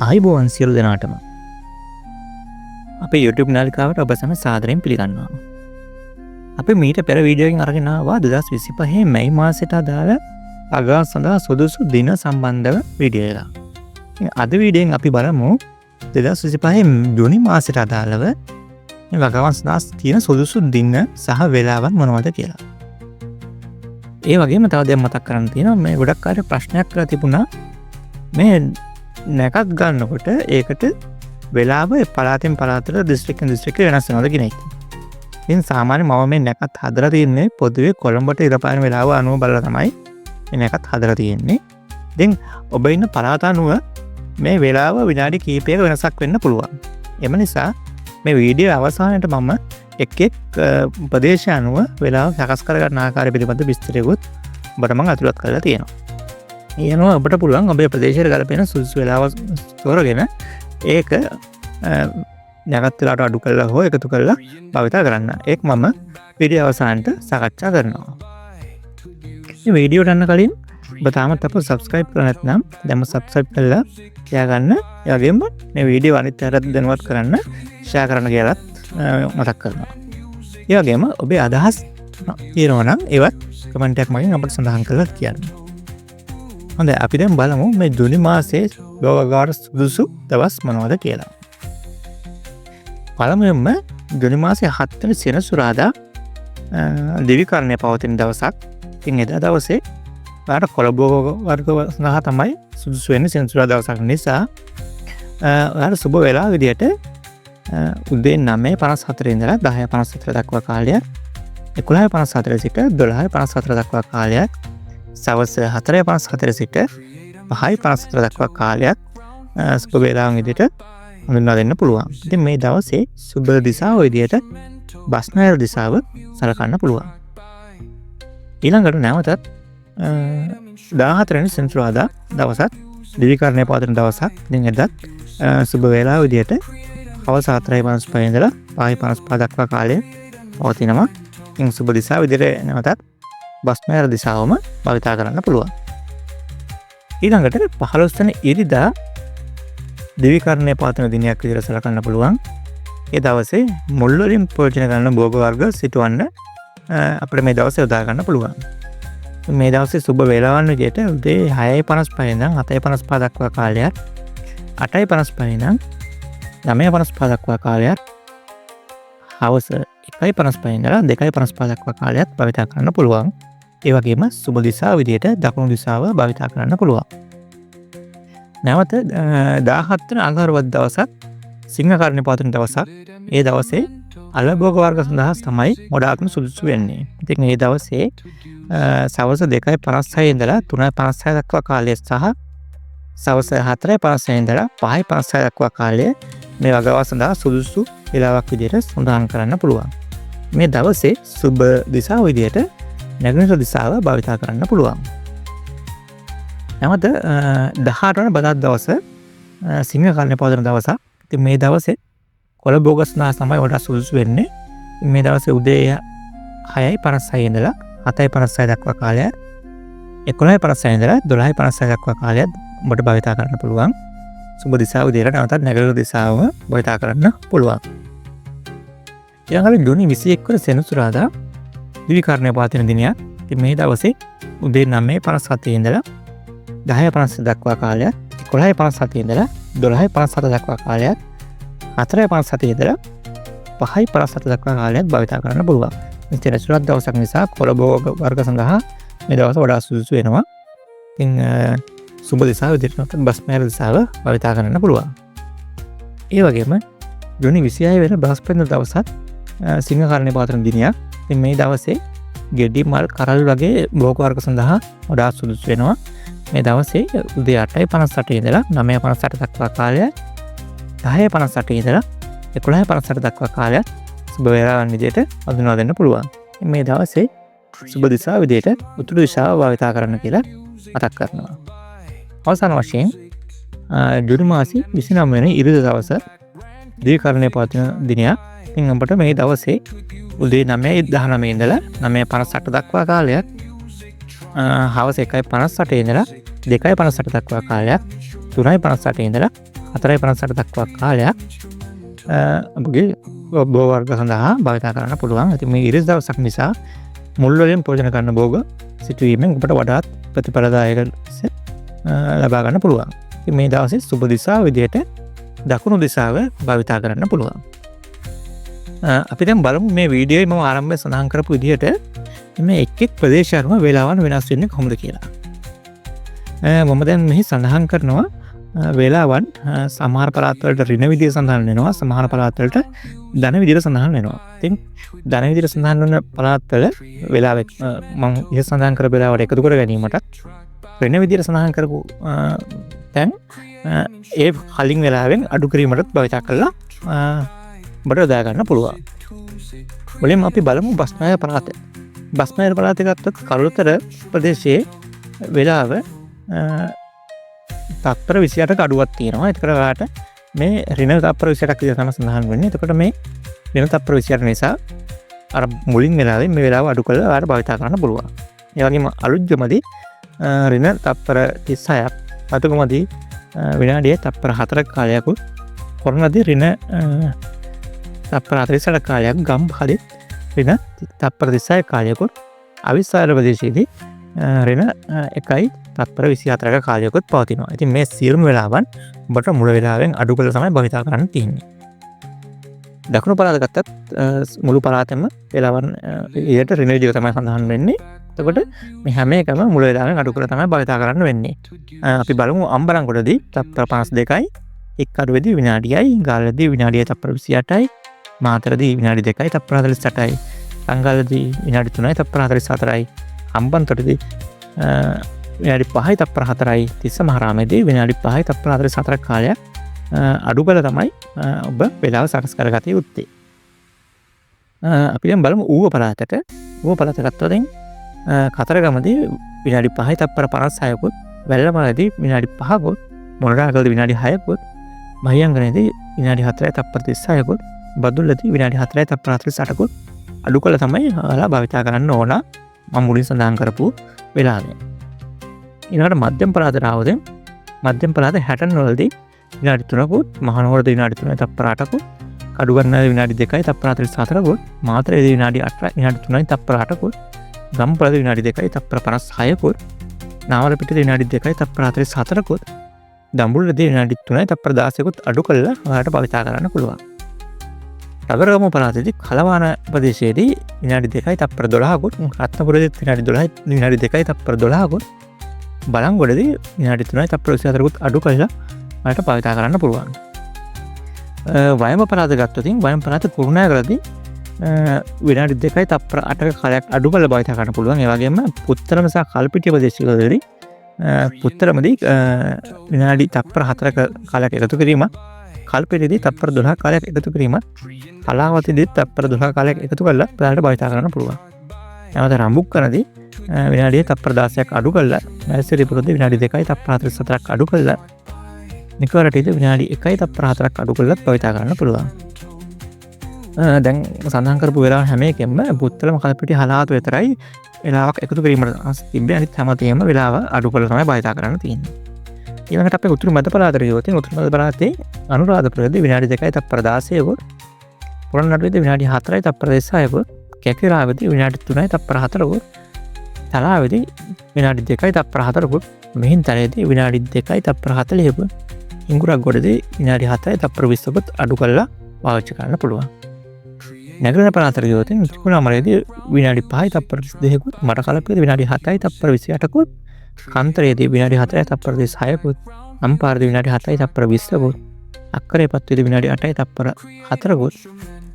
ආයුබෝවන් සියලු දෙනාටම අපේ YouTube නාලිකාවට ඔබ සැම සාදරයෙන් පිළිගන්නවා. අපි මීට පෙර වීඩියෝ එකකින් අරගෙන ආවා 2025 මැයි මාසයට අදාළ අගා සඳහා සුදුසු දින සම්බන්ධව වීඩියෝ එකක්. අද වීඩියෝෙන් අපි බලමු 2025 ජූනි මාසයට අදාළව මේ වගාවන් සඳහා තියෙන සුදුසු දින සහ වේලාවන් මොනවද කියලා. ඒ වගේම තව දෙයක් මතක් කරන්න තියෙනවා. මේ ගොඩක් අය ප්‍රශ්නයක් කරලා තිබුණා මේ නැකත් ගන්නකොට ඒකට වෙලාව පළාතෙන් පළාතට දිස්ත්‍රික්කෙන් දිස්ත්‍රික්කයට වෙනස් වෙනවද කියන එක. ඉතින් සාමාන්‍යයෙන් මම මේ නැකත් හදලා තියන්නේ පොදුවේ කොළඹට ඉර පාන වෙලාව අනුව බලලා තමයි මේ නැකත් හදලා තියෙන්නේ. ඉතින් ඔබ ඉන්න පළාත අනුව මේ වෙලාව විනාඩි කිහිපයක වෙනසක් වෙන්න පුළුවන්. එම නිසා මේ වීඩියෝ අවසානයේට මම එක් ප්‍රදේශ අනුව වෙලාව සකස් කරගන්න ආකාරය පිළිබඳ විස්තරයකුත් ඔබට මම අතුලත් කරලා තියෙනවා. ඒනවා ඔබට පුළුවන් ඔබේ ප්‍රදේශයට ගලපෙන සුදුසු වෙලාව තෝරගෙන ඒක නැගත් වෙලාවට අඩු කරලා හෝ එකතු කරලා භාවිතා කරන්න. ඒක මම වීඩියෝ අවසානයේ සාකච්ඡා කරනවා. මේ වීඩියෝට යන්න කලින් ඔබ තාමත් අපව subscribe කරලා නැත්නම් දැන්ම subscribe කරලා තියාගන්න. ඒ වගේම මේ වීඩියෝ අනිත් අයට දැනුවත් කරන්න share කරන්න කියලාත් මතක් කරනවා. ඒ වගේම ඔබේ අදහස් තියෙනවා නම් ඒවත් කමෙන්ට් එකක් මගින් අපට සඳහන් කරලා කියන්න. හොඳයි අපි දැන් බලමු මේ ජූනි මාසයේ වගාවට සුදුසු දවස් මොනවද කියලා. පළමුවෙන්ම ජූනි මාසයේ 7 වෙනි සෙනසුරාදා දිවිකරණය පවතින දවසක්. ඉතින් එදා දවසේ ඔයාලට කොළඹ වර්ග සඳහා තමයි සුදුසු වෙන්නේ සෙනසුරාදා දවසක් නිසා ඔයාලට සුබ වේලාව විදියට උදේ 9:54 ඉඳලා 10:54 දක්වා කාලයක් 11:54 සිට 12:54 දක්වා කාලයක් සවස් 4:54 සිට 5:54 දක්වා කාලයක් සුබ වේලාවන් විදියට හඳුන්වා දෙන්න පුළුවන්. ඉතින් මේ දවසේ සුබ දිශාව විදියට බස්නාහිර දිශාව සලකන්න පුළුවන්. ඊළඟට නැවතත් 14 වෙනි සෙනසුරාදා දවසත් දිවිකරණය පවතින දවසක්. ඉතින් එදත් සුබ වේලාව විදියට හවස 4:55 ඉඳලා 5:55 දක්වා කාලය පවතිනවා. ඉතින් සුබ දිශාව විදියට නැවතත් බස්නාහිර දිශාවම භාවිතා කරන්න පුළුවන්. ඊළඟට 15 වෙනි ඉරිදා දිවිකරණය පවතින දිනයක් විදිහට සලකන්න පුළුවන්. ඒ දවසේ මුල් වලින් ප්‍රයෝජන ගන්න භෝග වර්ග සිටවන්න අපිට මේ දවසේ යොදා ගන්න පුළුවන්. මේ දවසේ සුබ වේලාවන් විදිහට උදේ 6:55 ඉඳන් 7:55 දක්වා කාලයක් 8:55 ඉඳන් 9:55 දක්වා කාලයක් හවස 1:55 ඉඳලා 2:55 දක්වා කාලයක් භාවිතා කරන්න පුළුවන්. ඒ වගේම සුබ දිශාව විදිහට දකුණු දිශාව භාවිතා කරන්න පුළුවන්. නැවත 17 වෙනි අඟහරුවාදා දවසත් සිංහකරණය පවතින දවසක්. ඒ දවසේ අලභෝග වර්ග සඳහා තමයි ගොඩාක්ම සුදුසු වෙන්නේ. ඉතින් මේ දවසේ සවස් 2:56 ඉඳලා 3:56 දක්වා කාලය සහ සවස් 4:56 ඉඳලා 5:56 දක්වා කාලය මේ වගාව සඳහා සුදුසු වේලාවක් විදිහට සඳහන් කරන්න පුළුවන්. මේ දවසේ සුබ දිශාව විදිහට නැගෙනහිර දිශාව භාවිතා කරන්න පුළුවන්. නැවත 18 වන බදාදා දවස සිංහකරණය පවතින දවසක්. ඉතින් මේ දවසේ කොළඹ භෝග සඳහා තමයි වඩා සුදුසු වෙන්නේ. මේ දවසේ උදේ 6:56 ඉඳලා 7:56 දක්වා කාලයක් 11:56 ඉඳලා 12:56 දක්වා කාලයක් ඔබට භාවිතා කරන්න පුළුවන්. සුබ දිශාව විදිහට නැවතත් නැගෙනහිර දිශාව භාවිතා කරන්න පුළුවන්. ඊළඟට ජූනි 21 වන සෙනසුරාදා දිවිකරණය පවතින දිනයක්. ඉතින් මේ දවසේ උදේ 9:57 ඉඳලා 10:57 දක්වා කාලයක් 11:57 ඉඳලා 12:57 දක්වා කාලයක් 4:57 ඉඳලා 5:57 දක්වා කාලයක් භාවිතා කරන්න පුළුවන්. මේ සෙනසුරාදා දවසක් නිසා කොළඹ වර්ග සඳහා මේ දවස වඩා සුදුසු වෙනවා. ඉතින් සුබ දිශාව විදිහට බස්නාහිර දිශාව භාවිතා කරන්න පුළුවන්. ඒ වගේම ජූනි 26 වෙනි බ්‍රහස්පතින්දා දවසත් සිංහකරණය පවතින දිනයක්. ඉතින් මේ දවසේ ගෙඩි මල් කරල් වගේ භෝග වර්ග සඳහා වඩා සුදුසු වෙනවා. මේ දවසේ උදේ 8:58 ඉඳලා 9:58 දක්වා කාලයක් 10:58 ඉඳලා 11:58 දක්වා කාලයක් සුබ වේලාවන් විදිහට හඳුන්වා දෙන්න පුළුවන්. මේ දවසේ සුබ දිශාව විදිහට උතුරු දිශාව භාවිතා කරන්න කියලා මතක් කරනවා. අවසාන වශයෙන් ජූනි මාසයේ 29 වෙනි ඉරිදා දවස දිවිකරණය පවතින දිනයක්. ඉතින් අපට මේ දවසේ උදේ 9:19 ඉඳලා 9:58 දක්වා කාලයක් හවස 1:58 ඉඳලා 2:58 දක්වා කාලයක් 3:58 ඉඳලා 4:58 දක්වා කාලයක් අපගේ භෝග වර්ග සඳහා භාවිත කරන්න පුළුවන්. ඉතින් මේ ඉරිස් දවසක් නිසා මුල් වලින් භෝජන කරන භෝග සිටුවීමෙන් ඔබට වඩාත් ප්‍රතිඵලදායක ලබා ගන්න පුළුවන්. ඉතින් මේ දවසේ සුබ දිශාව විදිහට දකුණු දිශාව භාවිත කරන්න පුළුවන්. අපි දැන් බලමු මේ වීඩියෝවේ මම ආරම්භයේ සඳහන් කරපු විදිහට මේ එක් ප්‍රදේශයන්ම වේලාවන් වෙනස් වෙන්නේ කොහොමද කියලා. මම දැන් මෙහි සඳහන් කරනවා වේලාවන් සමහර පළාත්වලට ඍණ විදිහට සඳහන් වෙනවා, සමහර පළාත්වලට ධන විදිහට සඳහන් වෙනවා. ඉතින් ධන විදිහට සඳහන් වෙන පළාත්වල වේලාව මම ඉහ සඳහන් කර වේලාවට එකතු කර ගැනීමට ඍණ විදිහට සඳහන් කරපු දැන් ඒ කලින් වෙලාවෙන් අඩු කිරීමටත් භාවිත කරලා ඔබට යොදා ගන්න පුළුවන්. මුලින්ම අපි බලමු බස්නාහිර පළාත. බස්නාහිර පළාත ගත්තොත් කළුතර ප්‍රදේශයේ වේලාව තත්පර 28ක අඩුවක් තියෙනවා. ඒකට ඔයාලට මේ ඍණ තත්පර 28ක් විදිහට තමයි සඳහන් වෙන්නේ. එතකොට මේ ඍණ තත්පර 28 නිසා අර මුලින් වෙලාවේ මේ වෙලාව අඩු කරලා ඔයාලට භාවිත කරන්න පුළුවන්. ඒ වගේම අලුත්ගමදී ඍණ තත්පර 36ක්, අතුගමදී විනාඩියේ තත්පර 4ක කාලයක්, හොරණදී ඍණ තත්පර 48ක කාලයක්, ගම්පහදී ඍණ තත්පර 36ක කාලයක්, අවිස්සාර ප්‍රදේශයේදී ඍණ 1යි තත්පර 24ක කාලයකුත් පවතිනවා. ඉතින් මේ සියලුම වෙලාවන් ඔබට මුල වෙලාවෙන් අඩු කරලා තමයි භාවිත කරන්න තියෙන්නේ. දකුණු පළාත ගත්තත් මුළු පළාතෙම වෙලාවන් ඊට ඍණ විදිහට තමයි සඳහන් වෙන්නේ. එතකොට මේ හැම එකම මුල වෙලාවෙන් අඩු කරලා තමයි භාවිත කරන්න වෙන්නේ. අපි බලමු අම්බලන්ගොඩදී තත්පර 52යි, එක්කඩුවේදී විනාඩියයි, ගාල්ලදී විනාඩියයි තත්පර 28යි, මාතරදී විනාඩි 2යි තත්පර 48යි, සංගල්ලදී විනාඩි 3යි තත්පර 44යි, හම්බන්තොටදී විනාඩි 5යි තත්පර 4යි, තිස්ස මහරාමේදී විනාඩි 5යි තත්පර 44ක කාලයක් අඩු කරලා තමයි ඔබ වෙලාව සකස් කරගත යුත්තේ. අපි දැන් බලමු ඌව පළාතට. ඌව පළාත ගත්තොත් කතරගමදී විනාඩි 5යි තත්පර 56කුත්, වැල්ලමාලදී විනාඩි 5කුත්, මොනරාගලදී විනාඩි 6කුත්, මහියංගනේදී විනාඩි 4යි තත්පර 36කුත්, බදුල්ලදී විනාඩි 4යි තත්පර 48කුත් අඩු කරලා තමයි ඔයාලා භාවිත කරන්න ඕන මම මුලින් සඳහන් කරපු වෙලාවේ. ඊළඟට මධ්‍යම පළාතට ආවොත් මධ්‍යම පළාත 69 වලදී විනාඩි 3කුත්, මහනුවරදී විනාඩි 3යි තත්පර 8කුත්, කඩුගන්නාදී විනාඩි 2යි තත්පර 44කුත්, මාතරේදී විනාඩි 3යි තත්පර 8කුත්, ගම්පලදී විනාඩි 2යි තත්පර 56කුත්, නාවලපිටියදී විනාඩි 2යි තත්පර 44කුත්, දඹුල්ලදී විනාඩි 3යි තත්පර 16කුත් අඩු කරලා ඔයාලට භාවිත කරන්න පුළුවන්. රබරගම පළාතේදී කලවාන ප්‍රදේශයේදී විනාඩි 2යි තත්පර 12කුත්, රත්නපුරේදී විනාඩි 2යි තත්පර 12කුත්, බලංගොඩදී විනාඩි 3යි තත්පර 24කුත් අඩු කරලා ඔයාලට භාවිත කරන්න පුළුවන්. වයඹ පළාත ගත්තොත් වයඹ පළාත කුරුණෑගලදී විනාඩි 2යි තත්පර 8ක කාලයක් අඩු කරලා භාවිත කරන්න පුළුවන්. ඒ වගේම පුත්තරම සහ කල්පිටිය ප්‍රදේශවලදී පුත්තරමදී විනාඩි තත්පර 4ක කාලයක් එකතු කිරීම, කල්පිටියේදී තත්පර 12ක කාලයක් එකතු කිරීම, පලාවතීදී තත්පර 12ක කාලයක් එකතු කරලා ඔයාලට භාවිත කරන්න පුළුවන්. එතකොට රඹුක්කනදී විනාඩියේ තත්පර 16ක් අඩු කරලා, මැල්සිරිපුරදී විනාඩි 2යි තත්පර 44ක් අඩු කරලා, නිකවරටීදී විනාඩි 1යි තත්පර 4ක් අඩු කරලා භාවිත කරන්න පුළුවන්. දැන් සඳහන් කරපු වෙලාව හැම එකෙම පුත්තලම කල්පිටිය හලාතු විතරයි වෙලාවක් එකතු කිරීමට තිබෙන්නේ. අනිත් හැමතේම වෙලාව අඩු කරලා තමයි භාවිත කරන්න තියෙන්නේ. ඊළඟට අපි උතුරු මැද පළාතට ගියොත් උතුරු මැද පළාතේ අනුරාධපුරයේදී විනාඩි 2යි තත්පර 16කුත්, පොළොන්නරුවේදී විනාඩි 4යි තත්පර 26කුත්, කැකිරාවේදී විනාඩි 3යි තත්පර 4කුත්, තලාවේදී විනාඩි 2යි තත්පර 4කුත්, මිහින්තලයේදී විනාඩි 2යි තත්පර 40කුත්, හිඟුරක්ගොඩදී විනාඩි 7යි තත්පර 20කුත් අඩු කරලා පාවිච්චි කරන්න පුළුවන්. නැගරන පළාතට ගියොත් ත්‍රිකුණාමලයේදී විනාඩි 5යි තත්පර 32කුත්, මඩකලපුවේදී විනාඩි 7යි තත්පර 28කුත්, කන්තරයේදී විනාඩි 4යි තත්පර 36කුත්, අම්පාරේදී විනාඩි 7යි තත්පර 20කුත්, අක්කරේපත්තුවේදී විනාඩි 8යි තත්පර 4කුත්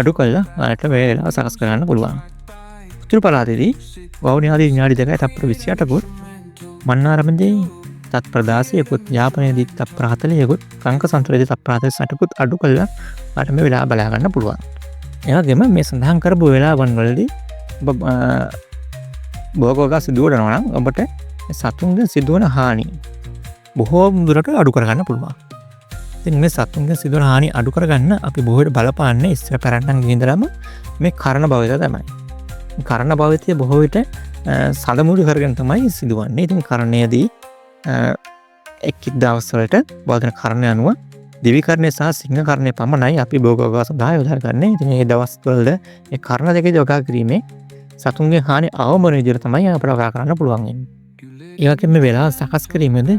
අඩු කරලා ඔයාලට මේ වෙලාව සකස් කරන්න පුළුවන්. උතුරු පළාතේදී වවුනියාදී විනාඩි 2යි තත්පර 28කුත්, මන්නාරමේදී තත්පර 16කුත්, යාපනයේදී තත්පර 40කුත්, කංකසන්තරයේදී තත්පර 48කුත් අඩු කරලා ඔයාලට මේ වෙලාව බලා ගන්න පුළුවන්. ඒ වගේම මේ සඳහන් කරපු වෙලාවන් වලදී ඔබ භෝගෝගා සිදු කරනවා නම් ඔබට සතුන්ගෙන් සිදුවන හානි බොහෝ දුරට අඩු කරගන්න පුළුවන්. ඉතින් මේ සතුන්ගෙන් සිදුවන හානි අඩු කරගන්න අපි බොහෝ විට බලපාන්නේ ඉස්සර පැරණන් ගින්දරම මේ කරණ භාවිතය තමයි. කරණ භාවිතය බොහෝ විට සඳමුඩු කරගෙන තමයි සිදුවන්නේ. ඉතින් කරණයේදී එක් දවස් වලට බෝධන කරණ අනුව දෙවිකරණය සහ සිංහකරණය පමණයි අපි භෝගෝගා සඳහා යොදා ගන්න. ඉතින් මේ දවස්වල මේ කර්ණ දෙකේ වගා කිරීමේ සතුන්ගේ හානි අවම වෙන විදිහට තමයි අපට වගා කරන්න පුළුවන් වෙන්නේ. ඒ වගේම මේ වෙලාව සකස් කිරීමේදී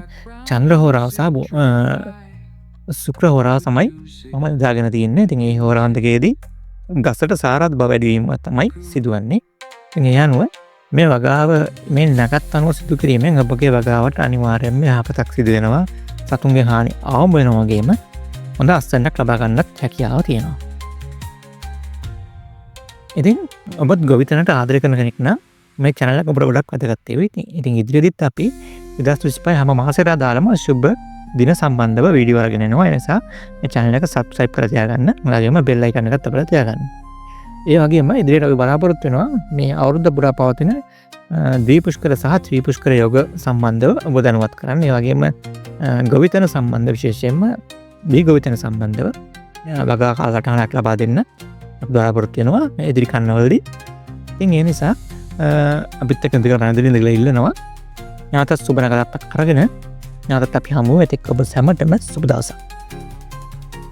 චන්ද්‍ර හෝරාව සහ ශුක්‍ර හෝරාව තමයි මම දාගෙන තියෙන්නේ. ඉතින් මේ හෝරාවන් දෙකේදී ගසට සාරවත් බව වැඩි වීම තමයි සිදුවන්නේ. ඉතින් ඒ අනුව මේ වගාව මේ නැකත් අනුව සිදු කිරීමෙන් ඔබගේ වගාවට අනිවාර්යයෙන්ම යහපතක් සිදු වෙනවා. සතුන්ගේ හානි අවම වෙනවා වගේම හොඳ අස්වැන්නක් ලබා ගන්නත් හැකියාව තියෙනවා. ඉතින් ඔබත් ගොවිතැනට ආදරය කරන කෙනෙක් නම් මේ channel එක ඔබට ගොඩක් වැදගත් වෙයි. ඉතින් ඉදිරියේදීත් අපි 2025 හැම මාසෙට අදාළම සුබ දින සම්බන්ධව වීඩියෝ අරගෙන එනවා. ඒ නිසා මේ channel එක subscribe කරලා තියාගන්න. ඔයාලගේම bell icon එකත් අපිට තියාගන්න. ඒ වගේම ඉදිරියට අපි බලාපොරොත්තු වෙනවා මේ අවුරුද්ද පුරා පවතින ද්විපුෂ්කර සහ ත්‍රිපුෂ්කර යෝග සම්බන්ධව ඔබ දැනුවත් කරන්න. ඒ වගේම ගොවිතැන සම්බන්ධ විශේෂයෙන්ම දී ගොවිතැන සම්බන්ධව වගා කාලසටහනක් ලබා දෙන්න අපි බලාපොරොත්තු වෙනවා මේ ඉදිරි කන්නවලදී. ඉතින් ඒ නිසා අපිත් එක්ක ඉඳලා රැඳෙන්න ඉල්ලනවා. ඥාතත් සුබ නගරයක් කරගෙන ඥාතත් අපි හමු වෙතෙක් ඔබ සැමටම සුබ දවසක්.